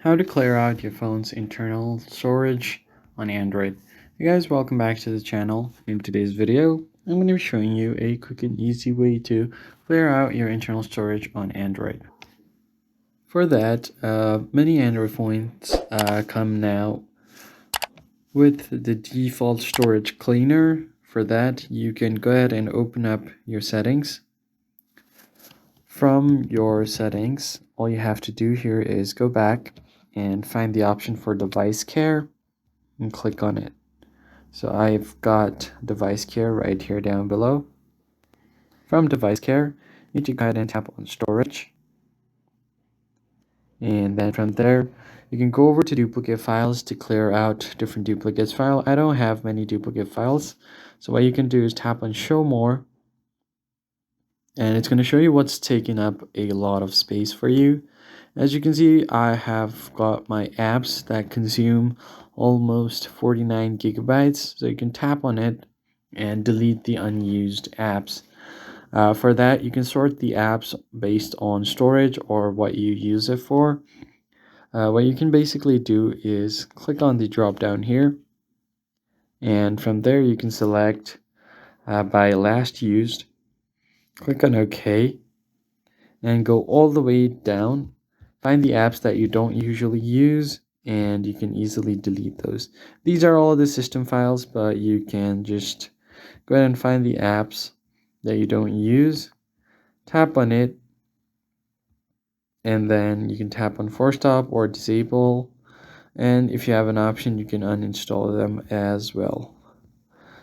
How to clear out your phone's internal storage on Android. Hey guys, welcome back to the channel. In today's video, I'm going to be showing you a quick and easy way to clear out your internal storage on Android. For that, many Android phones come now with the default storage cleaner. For that, you can go ahead and open up your settings. From your settings, all you have to do here is go back and find the option for device care and click on it. So I've got device care right here down below. From device care, you need to go ahead and tap on storage. And then from there, you can go over to duplicate files to clear out different duplicates file. I don't have many duplicate files. So what you can do is tap on show more. And it's going to show you what's taking up a lot of space for you. As you can see, I have got my apps that consume almost 49 gigabytes. So you can tap on it and delete the unused apps. For that, you can sort the apps based on storage or what you use it for. What you can basically do is click on the drop down here. And from there, you can select by last used. Click on OK and go all the way down. Find the apps that you don't usually use and you can easily delete those. These are all the system files, but you can just go ahead and find the apps that you don't use, tap on it, and then you can tap on force stop or disable. And if you have an option, you can uninstall them as well.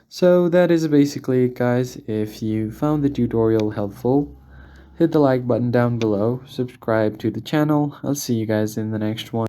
So that is basically it, guys. If you found the tutorial helpful, hit the like button down below, subscribe to the channel. I'll see you guys in the next one.